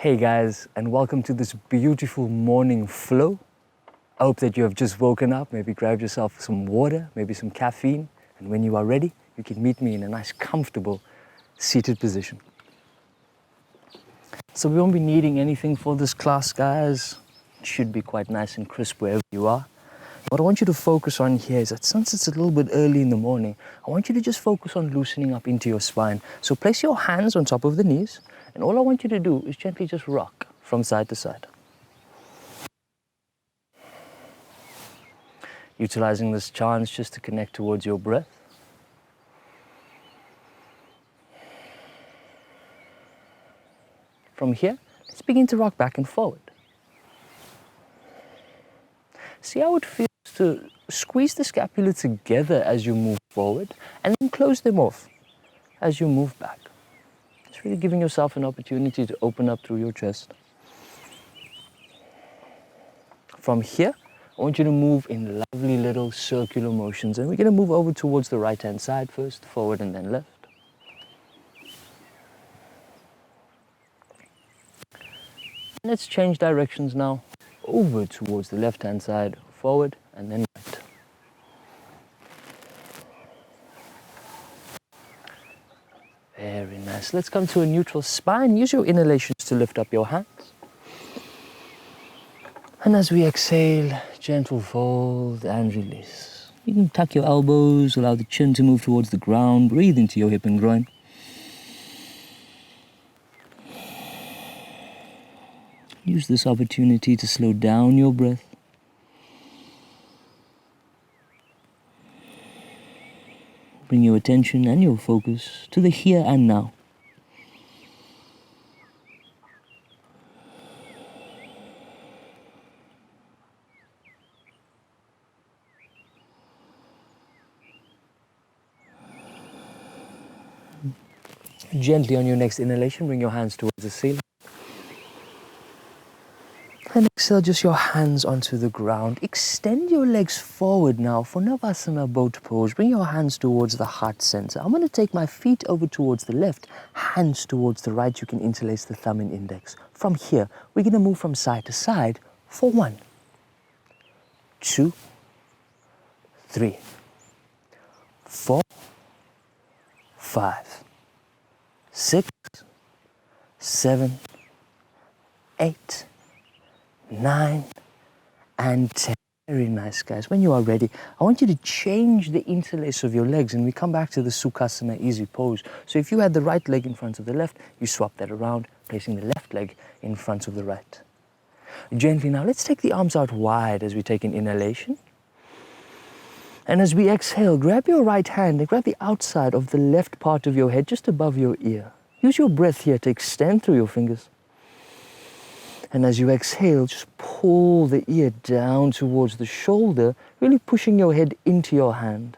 Hey guys, and welcome to this beautiful morning flow. I hope that you have just woken up, maybe grabbed yourself some water, maybe some caffeine, and when you are ready, you can meet me in a nice, comfortable, seated position. So we won't be needing anything for this class, guys. It should be quite nice and crisp wherever you are. What I want you to focus on here is that since it's a little bit early in the morning, I want you to just focus on loosening up into your spine. So place your hands on top of the knees, and all I want you to do is gently just rock from side to side. Utilizing this chance just to connect towards your breath. From here, let's begin to rock back and forward. See how it feels to squeeze the scapula together as you move forward and then close them off as you move back. Just really giving yourself an opportunity to open up through your chest. From here, I want you to move in lovely little circular motions, and we're going to move over towards the right-hand side first, forward and then left. Let's change directions now, over towards the left-hand side, forward and then right. Very nice. Let's come to a neutral spine. Use your inhalations to lift up your hands. And as we exhale, gentle fold and release. You can tuck your elbows, allow the chin to move towards the ground, breathe into your hip and groin. Use this opportunity to slow down your breath. Bring your attention and your focus to the here and now. Gently on your next inhalation, bring your hands towards the ceiling. And exhale, just your hands onto the ground. Extend your legs forward now for Navasana boat pose. Bring your hands towards the heart center. I'm going to take my feet over towards the left, hands towards the right. You can interlace the thumb and index. From here, we're going to move from side to side for 1, 2, 3, 4, 5, 6, 7, 8, 9 and 10. Very nice, guys. When you are ready, I want you to change the interlace of your legs, and we come back to the Sukhasana easy pose. So if you had the right leg in front of the left, you swap that around, placing the left leg in front of the right. Gently now, let's take the arms out wide as we take an inhalation. And as we exhale, grab your right hand and grab the outside of the left part of your head just above your ear. Use your breath here to extend through your fingers. And as you exhale, just pull the ear down towards the shoulder, really pushing your head into your hand.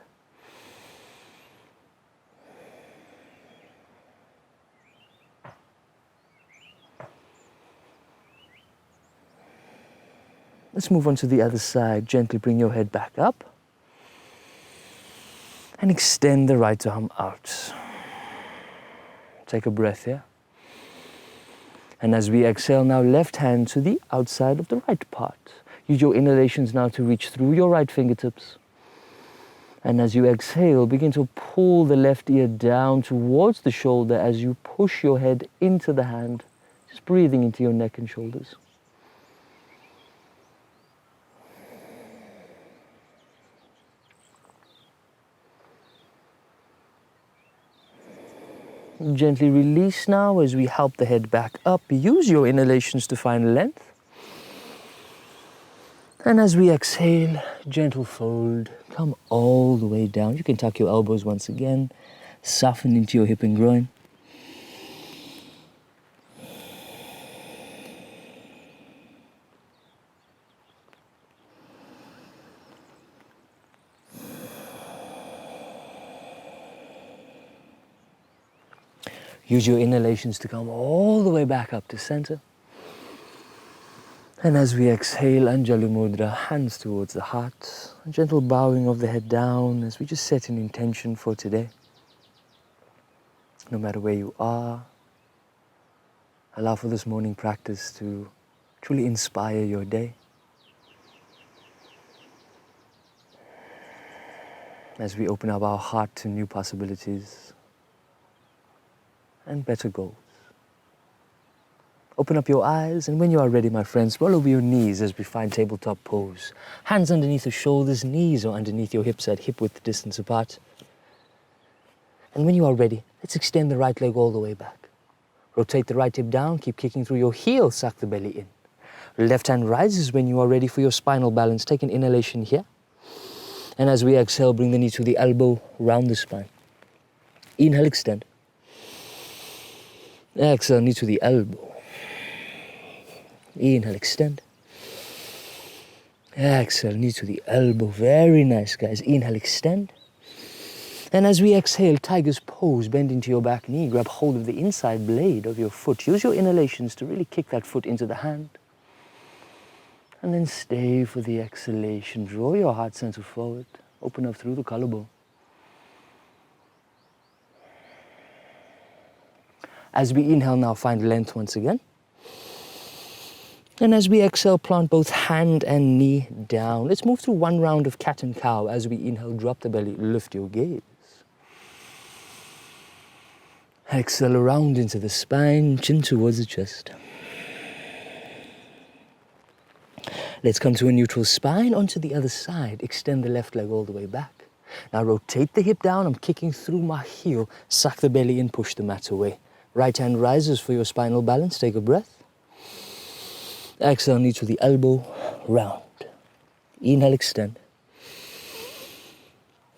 Let's move on to the other side. Gently bring your head back up. And extend the right arm out. Take a breath here. And as we exhale now, left hand to the outside of the right part. Use your inhalations now to reach through your right fingertips. And as you exhale, begin to pull the left ear down towards the shoulder as you push your head into the hand. Just breathing into your neck and shoulders. Gently release now as we help the head back up. Use your inhalations to find length. And as we exhale, gentle fold, come all the way down. You can tuck your elbows once again, soften into your hip and groin. Use your inhalations to come all the way back up to center. And as we exhale, Anjali Mudra, hands towards the heart. A gentle bowing of the head down as we just set an intention for today. No matter where you are, Allow for this morning practice to truly inspire your day. As we open up our heart to new possibilities and better goals. Open up your eyes, and when you are ready, my friends, roll over your knees as we find tabletop pose. Hands underneath the shoulders, knees or underneath your hips at hip-width distance apart. And when you are ready, let's extend the right leg all the way back. Rotate the right hip down, keep kicking through your heel, suck the belly in. Left hand rises when you are ready for your spinal balance. Take an inhalation here. And as we exhale, bring the knee to the elbow, round the spine. Inhale, extend. Exhale, knee to the elbow. Inhale, extend. Exhale, knee to the elbow. Very nice, guys. Inhale, extend. And as we exhale, tiger's pose, bend into your back knee. Grab hold of the inside blade of your foot. Use your inhalations to really kick that foot into the hand. And then stay for the exhalation. Draw your heart center forward. Open up through the collarbone. As we inhale now, find length once again. And as we exhale, plant both hand and knee down. Let's move through one round of cat and cow. As we inhale, drop the belly, lift your gaze. Exhale around into the spine, chin towards the chest. Let's come to a neutral spine, onto the other side. Extend the left leg all the way back. Now rotate the hip down, I'm kicking through my heel. Suck the belly in, push the mat away. Right hand rises for your spinal balance, take a breath. Exhale, knee to the elbow, round. Inhale, extend.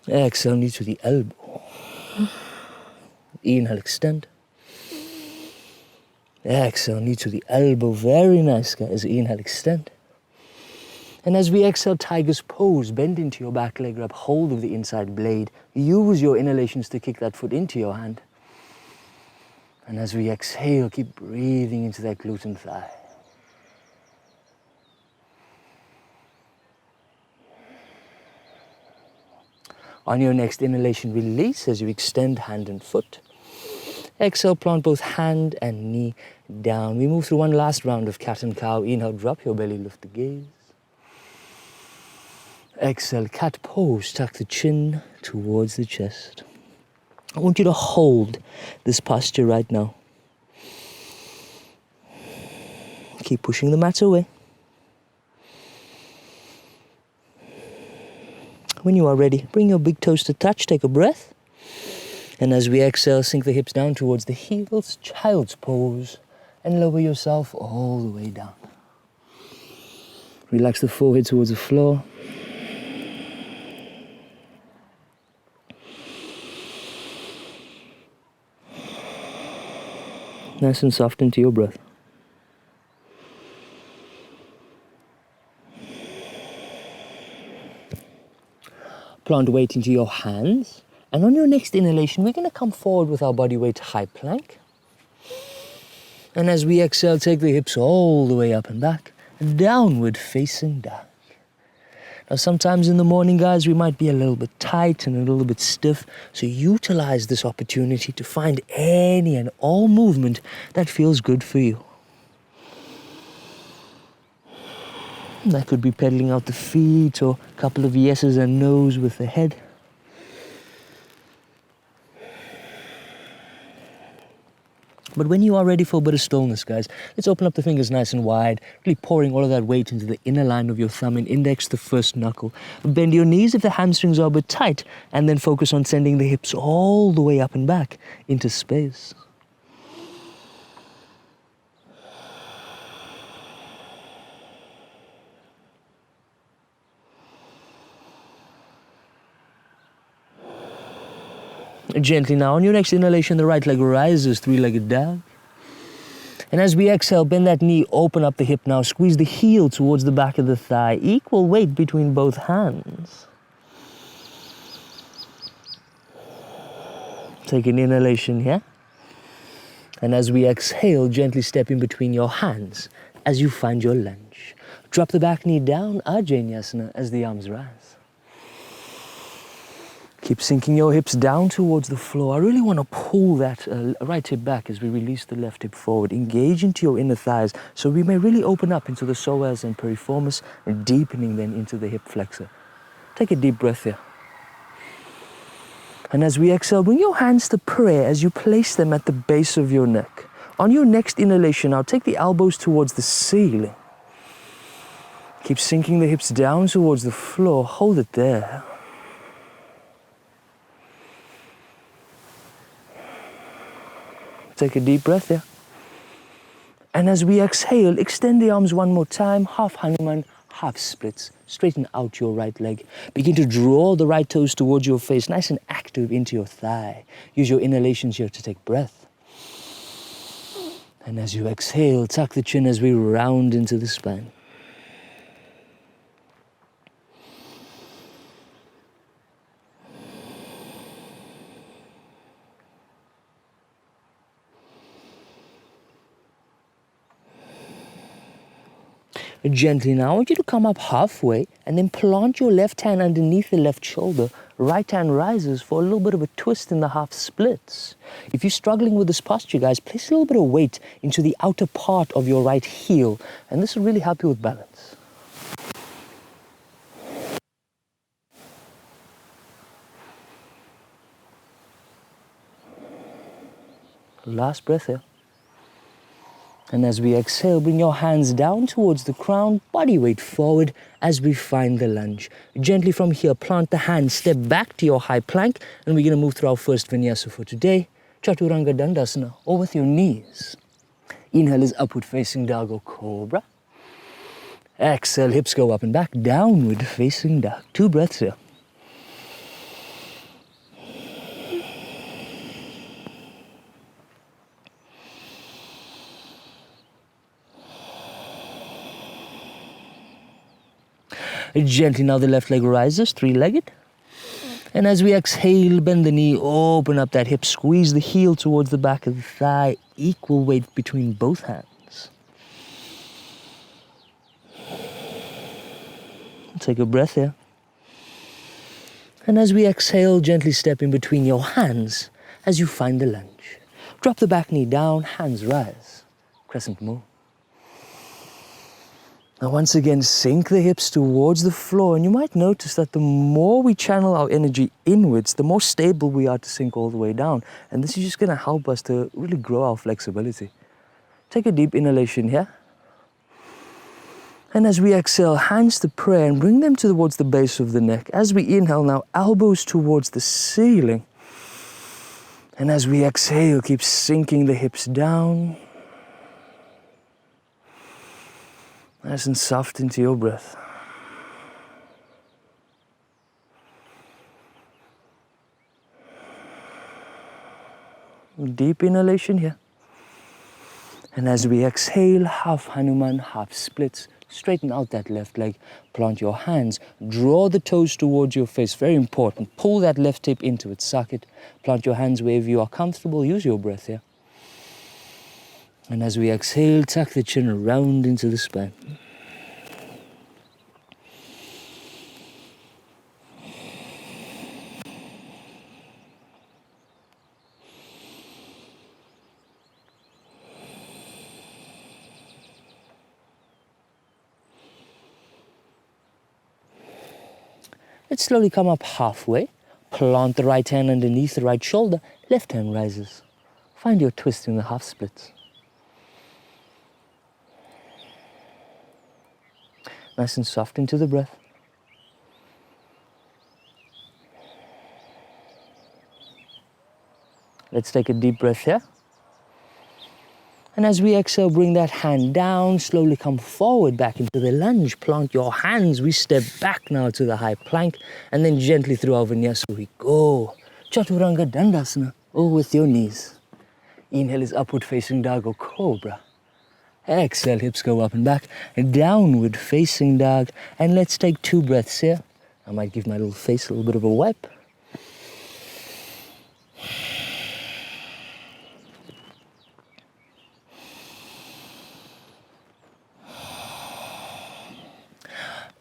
Exhale, knee to the elbow. Inhale, extend. Exhale, knee to the elbow. Very nice, guys. Inhale, extend. And as we exhale, tiger's pose, bend into your back leg, grab hold of the inside blade. Use your inhalations to kick that foot into your hand. And as we exhale, keep breathing into that glute and thigh. On your next inhalation, release as you extend hand and foot. Exhale, plant both hand and knee down. We move through one last round of cat and cow. Inhale, drop your belly, lift the gaze. Exhale, cat pose, tuck the chin towards the chest. I want you to hold this posture right now. Keep pushing the mat away. When you are ready, bring your big toes to touch, take a breath. And as we exhale, sink the hips down towards the heels, child's pose, and lower yourself all the way down. Relax the forehead towards the floor. Nice and soft into your breath. Plant weight into your hands. And on your next inhalation, we're going to come forward with our body weight high plank. And as we exhale, take the hips all the way up and back. Downward facing dog. Now sometimes in the morning, guys, we might be a little bit tight and a little bit stiff. So utilize this opportunity to find any and all movement that feels good for you. That could be pedaling out the feet or a couple of yeses and nos with the head. But when you are ready for a bit of stillness, guys, let's open up the fingers nice and wide, really pouring all of that weight into the inner line of your thumb and index, the first knuckle. Bend your knees if the hamstrings are a bit tight, and then focus on sending the hips all the way up and back into space. Gently now, on your next inhalation, the right leg rises, three-legged dog. And as we exhale, bend that knee, open up the hip now, squeeze the heel towards the back of the thigh, equal weight between both hands. Take an inhalation here. And as we exhale, gently step in between your hands as you find your lunge. Drop the back knee down, Ajnasana, as the arms rise. Keep sinking your hips down towards the floor. I really want to pull that right hip back as we release the left hip forward. Engage into your inner thighs so we may really open up into the psoas and piriformis and deepening then into the hip flexor. Take a deep breath here. And as we exhale, bring your hands to prayer as you place them at the base of your neck. On your next inhalation, now take the elbows towards the ceiling. Keep sinking the hips down towards the floor. Hold it there. Take a deep breath here. And as we exhale, extend the arms one more time. Half Hanuman, half splits. Straighten out your right leg. Begin to draw the right toes towards your face, nice and active into your thigh. Use your inhalations here to take breath. And as you exhale, tuck the chin as we round into the spine. Gently now, I want you to come up halfway and then plant your left hand underneath the left shoulder. Right hand rises for a little bit of a twist in the half splits. If you're struggling with this posture, guys, place a little bit of weight into the outer part of your right heel, and this will really help you with balance. Last breath here. And as we exhale, bring your hands down towards the crown, body weight forward as we find the lunge. Gently from here, plant the hands, step back to your high plank, and we're going to move through our first vinyasa for today. Chaturanga Dandasana, or with your knees. Inhale is upward facing dog or cobra. Exhale, hips go up and back, downward facing dog. 2 breaths here. Gently now the left leg rises, 3-legged. And as we exhale, bend the knee, open up that hip, squeeze the heel towards the back of the thigh, equal weight between both hands. Take a breath here. And as we exhale, gently step in between your hands as you find the lunge. Drop the back knee down, hands rise, crescent moon. Now once again, sink the hips towards the floor, and you might notice that the more we channel our energy inwards, the more stable we are to sink all the way down. And this is just going to help us to really grow our flexibility. Take a deep inhalation here. And as we exhale, hands to prayer and bring them towards the base of the neck. As we inhale now, elbows towards the ceiling. And as we exhale, keep sinking the hips down. Nice and soft into your breath. Deep inhalation here. And as we exhale, half Hanuman, half splits. Straighten out that left leg. Plant your hands. Draw the toes towards your face. Very important. Pull that left hip into its socket. Plant your hands wherever you are comfortable. Use your breath here. And as we exhale, tuck the chin around into the spine. Let's slowly come up halfway. Plant the right hand underneath the right shoulder. Left hand rises. Find your twist in the half splits. Nice and soft into the breath. Let's take a deep breath here. And as we exhale, bring that hand down, slowly come forward back into the lunge. Plant your hands. We step back now to the high plank, and then gently through our vinyasa we go. Chaturanga Dandasana, or with your knees. Inhale is upward facing dog or cobra. Exhale, hips go up and back, and downward facing dog. And let's take 2 breaths here. I might give my little face a little bit of a wipe.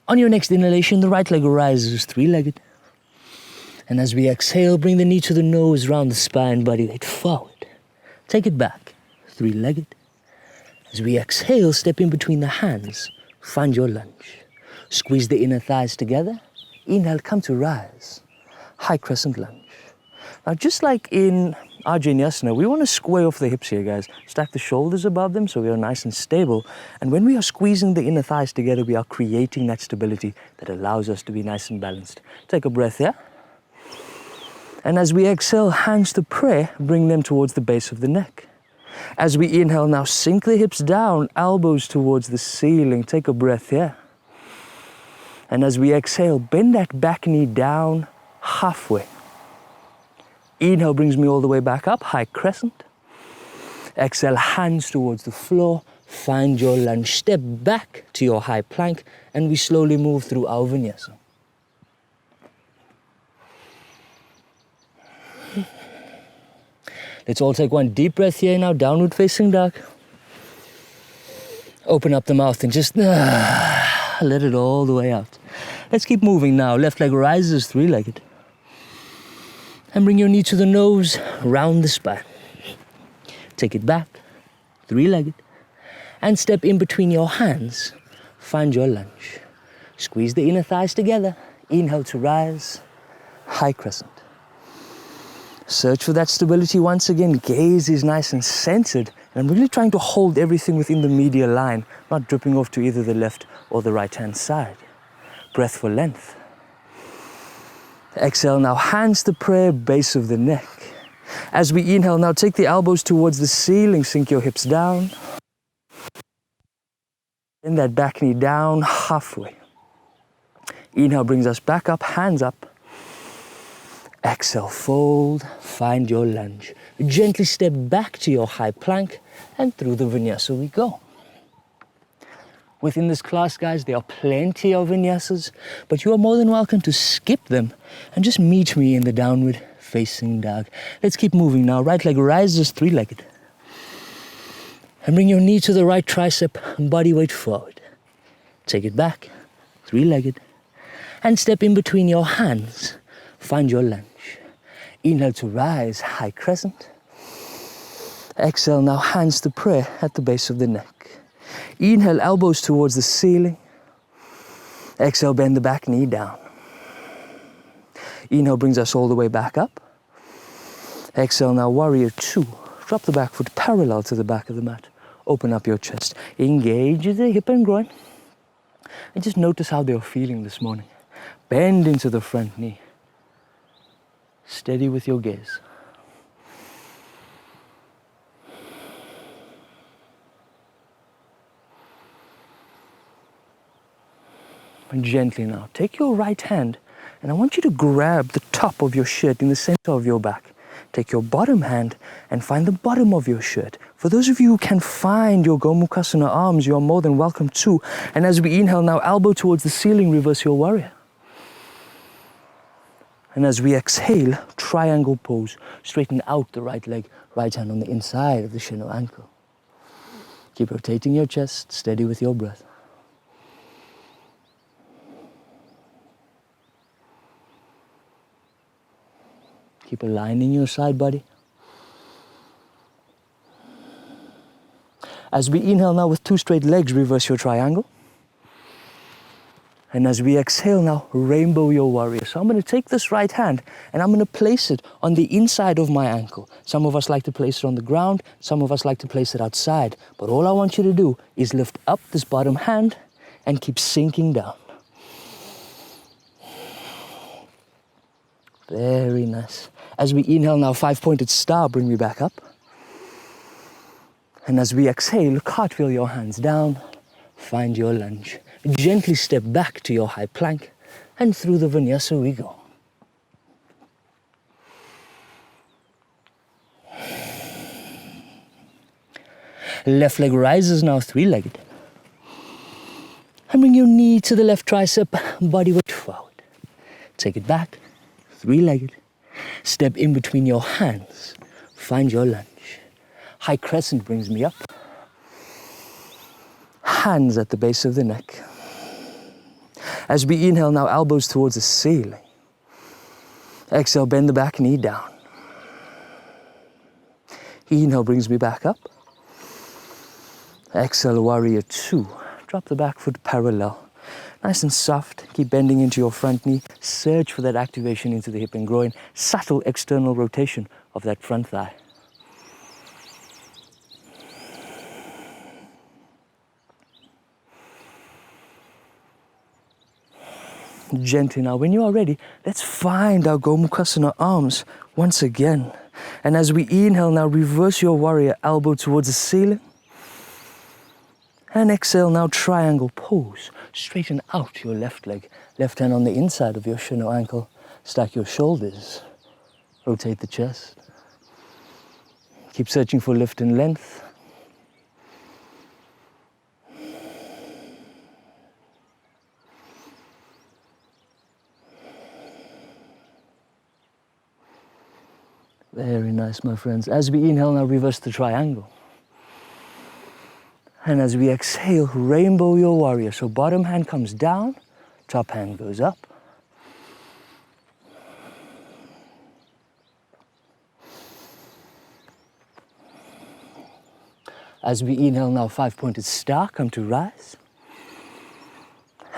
On your next inhalation, the right leg rises 3-legged. And as we exhale, bring the knee to the nose, round the spine, body weight forward. Take it back, three-legged. As we exhale, step in between the hands, find your lunge. Squeeze the inner thighs together. Inhale, come to rise. High crescent lunge. Now, just like in our vinyasa, we want to square off the hips here, guys. Stack the shoulders above them so we are nice and stable. And when we are squeezing the inner thighs together, we are creating that stability that allows us to be nice and balanced. Take a breath here. And as we exhale, hands to prayer, bring them towards the base of the neck. As we inhale now, sink the hips down, elbows towards the ceiling. Take a breath here. And as we exhale, bend that back knee down halfway. Inhale brings me all the way back up, high crescent. Exhale, hands towards the floor. Find your lunge. Step back to your high plank, and we slowly move through our vinyasa. Let's all take one deep breath here now, downward facing dog. Open up the mouth and just let it all the way out. Let's keep moving now. Left leg rises, three-legged. And bring your knee to the nose, round the spine. Take it back, three-legged. And step in between your hands. Find your lunge. Squeeze the inner thighs together. Inhale to rise, high crescent. Search for that stability once again. Gaze is nice and centered. And I'm really trying to hold everything within the medial line, not dripping off to either the left or the right-hand side. Breath for length. Exhale now, hands to prayer, base of the neck. As we inhale now, take the elbows towards the ceiling, sink your hips down. Bend that back knee down halfway. Inhale brings us back up, hands up. Exhale, fold, find your lunge. Gently step back to your high plank, and through the vinyasa we go. Within this class, guys, there are plenty of vinyasas, but you are more than welcome to skip them and just meet me in the downward facing dog. Let's keep moving now. Right leg rises, three-legged. And bring your knee to the right tricep, body weight forward. Take it back, three-legged. And step in between your hands. Find your lunge. Inhale to rise, high crescent. Exhale now, hands to prayer at the base of the neck. Inhale, elbows towards the ceiling. Exhale, bend the back knee down. Inhale brings us all the way back up. Exhale now, warrior two. Drop the back foot parallel to the back of the mat. Open up your chest. Engage the hip and groin. And just notice how they're feeling this morning. Bend into the front knee. Steady with your gaze. And gently now, take your right hand and I want you to grab the top of your shirt in the center of your back. Take your bottom hand and find the bottom of your shirt. For those of you who can find your Gomukhasana arms, you are more than welcome to. And as we inhale now, elbow towards the ceiling, reverse your warrior. And as we exhale, triangle pose. Straighten out the right leg, right hand on the inside of the shin or ankle. Keep rotating your chest, steady with your breath. Keep aligning your side body. As we inhale now with two straight legs, reverse your triangle. And as we exhale now, rainbow your warrior. So I'm going to take this right hand and I'm going to place it on the inside of my ankle. Some of us like to place it on the ground. Some of us like to place it outside. But all I want you to do is lift up this bottom hand and keep sinking down. Very nice. As we inhale now, five-pointed star, bring me back up. And as we exhale, cartwheel your hands down, find your lunge. Gently step back to your high plank, and through the vinyasa we go. Left leg rises now, three-legged. And bring your knee to the left tricep, body weight forward. Take it back, three-legged. Step in between your hands, find your lunge. High crescent brings me up. Hands at the base of the neck. As we inhale now, elbows towards the ceiling. Exhale, bend the back knee down. Inhale brings me back up. Exhale, warrior two. Drop the back foot parallel. Nice and soft. Keep bending into your front knee. Search for that activation into the hip and groin. Subtle external rotation of that front thigh. Gently now, when you are ready, let's find our Gomukhasana arms once again. And as we inhale now, reverse your warrior, elbow towards the ceiling. And exhale now, triangle pose. Straighten out your left leg. Left hand on the inside of your shin or ankle. Stack your shoulders. Rotate the chest. Keep searching for lift and length. Very nice, my friends. As we inhale now, reverse the triangle. And as we exhale, rainbow your warrior. So bottom hand comes down, top hand goes up. As we inhale now, five-pointed star, come to rise.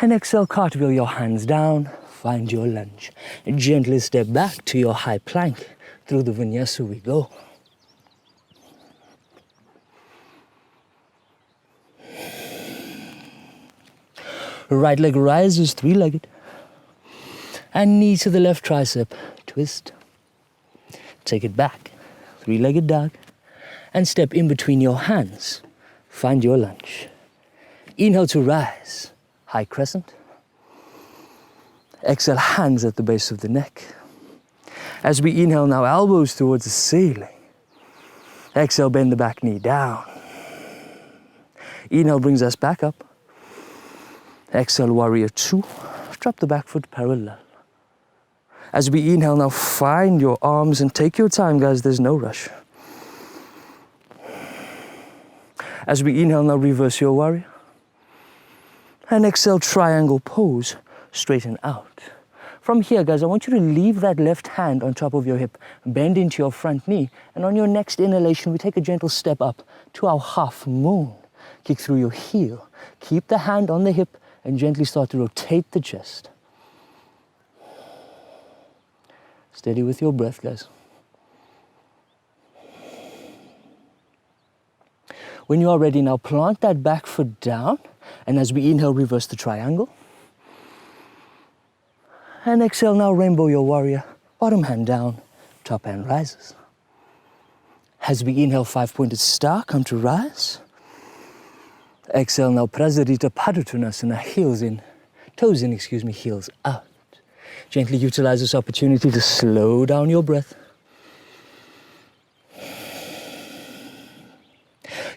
And exhale, cartwheel your hands down, find your lunge. And gently step back to your high plank. Through the vinyasa we go. Right leg rises, three-legged. And knee to the left tricep, twist. Take it back, three-legged dog. And step in between your hands. Find your lunge. Inhale to rise, high crescent. Exhale, hands at the base of the neck. As we inhale now, elbows towards the ceiling. Exhale, bend the back knee down. Inhale brings us back up. Exhale, warrior two. Drop the back foot parallel. As we inhale now, find your arms and take your time, guys, there's no rush. As we inhale now, reverse your warrior. And exhale, triangle pose, straighten out. From here, guys, I want you to leave that left hand on top of your hip, bend into your front knee, and on your next inhalation, we take a gentle step up to our half moon. Kick through your heel. Keep the hand on the hip and gently start to rotate the chest. Steady with your breath, guys. When you are ready now, plant that back foot down, and as we inhale, reverse the triangle. And exhale now, rainbow your warrior. Bottom hand down, top hand rises. As we inhale, five-pointed star, come to rise. Exhale now, Prasarita Padottanasana, heels in, toes in, heels out. Gently utilize this opportunity to slow down your breath.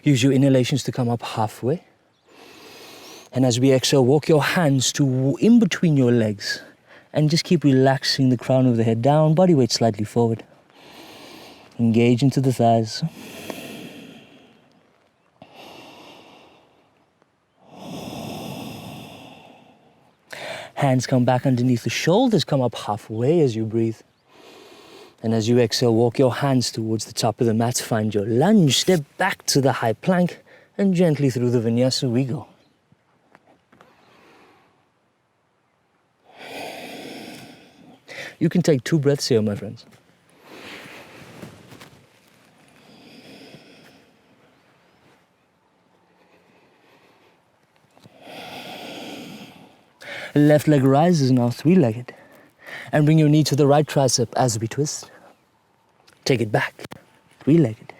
Use your inhalations to come up halfway. And as we exhale, walk your hands to in between your legs. And just keep relaxing the crown of the head down, body weight slightly forward. Engage into the thighs. Hands come back underneath the shoulders, come up halfway as you breathe. And as you exhale, walk your hands towards the top of the mat, find your lunge, step back to the high plank, and gently through the vinyasa we go. You can take 2 breaths here, my friends. Left leg rises now, 3-legged. And bring your knee to the right tricep as we twist. Take it back, 3-legged.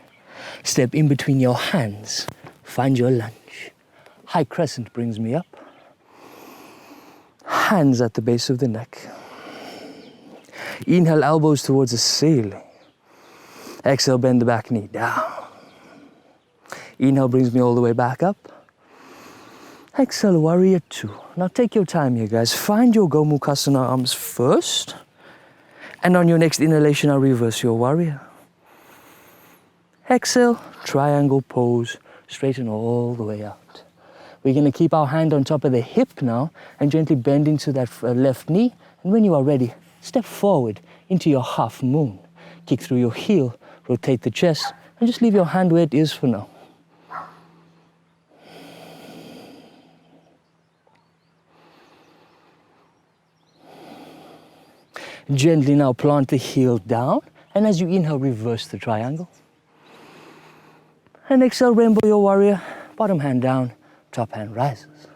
Step in between your hands. Find your lunge. High crescent brings me up. Hands at the base of the neck. Inhale, elbows towards the ceiling. Exhale, bend the back knee down. Inhale brings me all the way back up. Exhale, warrior 2. Now take your time here, guys. Find your Gomukhasana arms first. And on your next inhalation, I'll reverse your warrior. Exhale, triangle pose, straighten all the way out. We're going to keep our hand on top of the hip now and gently bend into that left knee. And when you are ready, step forward, into your half moon. Kick through your heel, rotate the chest, and just leave your hand where it is for now. Gently now plant the heel down, and as you inhale, reverse the triangle. And exhale, rainbow your warrior, bottom hand down, top hand rises.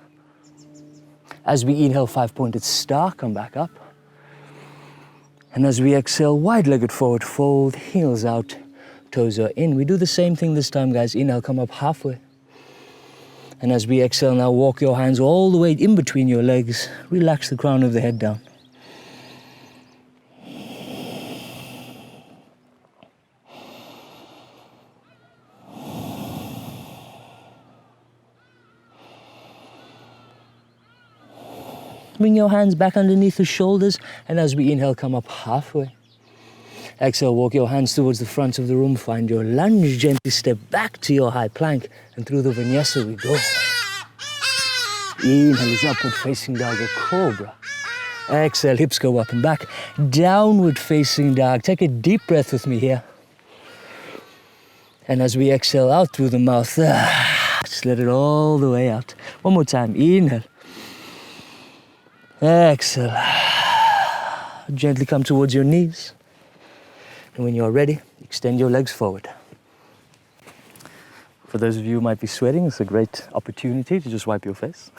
As we inhale, 5-pointed star, come back up. And as we exhale, wide-legged forward fold, heels out, toes are in. We do the same thing this time, guys. Inhale, come up halfway. And as we exhale, now walk your hands all the way in between your legs. Relax the crown of the head down. Bring your hands back underneath the shoulders, and as we inhale, come up halfway. Exhale, walk your hands towards the front of the room, find your lunge, gently step back to your high plank, and through the vinyasa we go. Inhale is upward facing dog or cobra. Exhale, hips go up and back, downward facing dog. Take a deep breath with me here. And as we exhale out through the mouth, just let it all the way out. One more time, inhale. Exhale. Gently come towards your knees. And when you're ready, extend your legs forward. For those of you who might be sweating, it's a great opportunity to just wipe your face.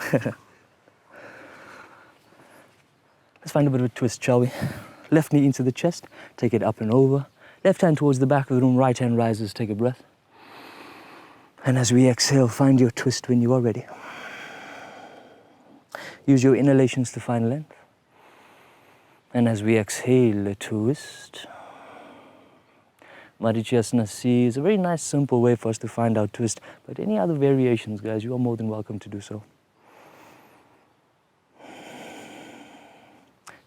Let's find a bit of a twist, shall we? Left knee into the chest, take it up and over. Left hand towards the back of the room, right hand rises, take a breath. And as we exhale, find your twist when you are ready. Use your inhalations to find length. And as we exhale, a twist. Marichasana C is a very nice, simple way for us to find our twist. But any other variations, guys, you are more than welcome to do so.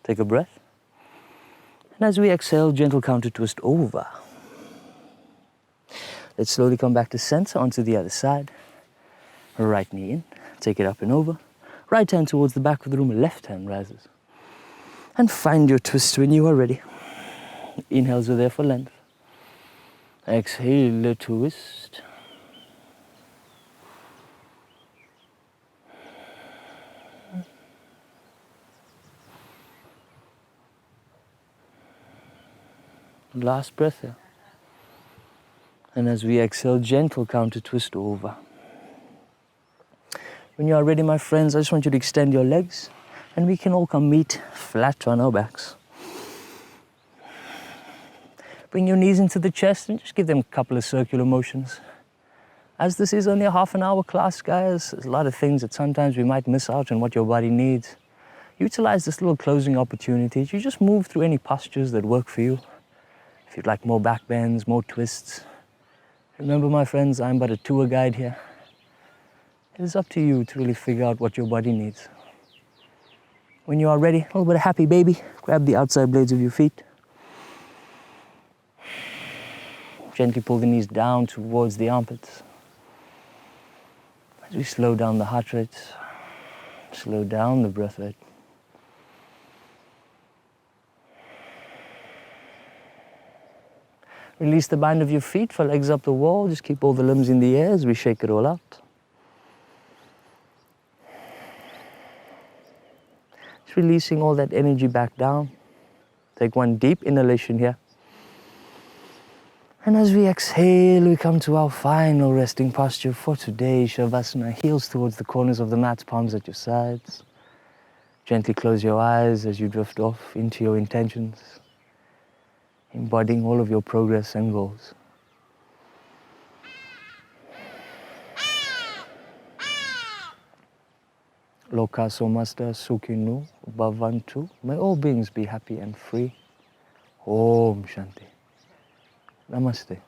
Take a breath. And as we exhale, gentle counter twist over. Let's slowly come back to center onto the other side. Right knee in, take it up and over. Right hand towards the back of the room, left hand rises. And find your twist when you are ready. Inhales are there for length. Exhale, a twist. Last breath here. And as we exhale, gentle counter twist over. When you are ready, my friends, I just want you to extend your legs and we can all come meet flat on our backs. Bring your knees into the chest and just give them a couple of circular motions. As this is only a half an hour class, guys, there's a lot of things that sometimes we might miss out on what your body needs. Utilize this little closing opportunity. You just move through any postures that work for you. If you'd like more back bends, more twists. Remember, my friends, I'm but a tour guide here. It is up to you to really figure out what your body needs. When you are ready, a little bit of happy baby. Grab the outside blades of your feet. Gently pull the knees down towards the armpits. As we slow down the heart rate, slow down the breath rate. Release the bind of your feet for legs up the wall. Just keep all the limbs in the air as we shake it all out. Just releasing all that energy back down. Take one deep inhalation here. And as we exhale, we come to our final resting posture for today, Shavasana. Heels towards the corners of the mat, palms at your sides. Gently close your eyes as you drift off into your intentions, embodying all of your progress and goals. Loka somasta sukhinu bhavantu. May all beings be happy and free. Om Shanti. Namaste.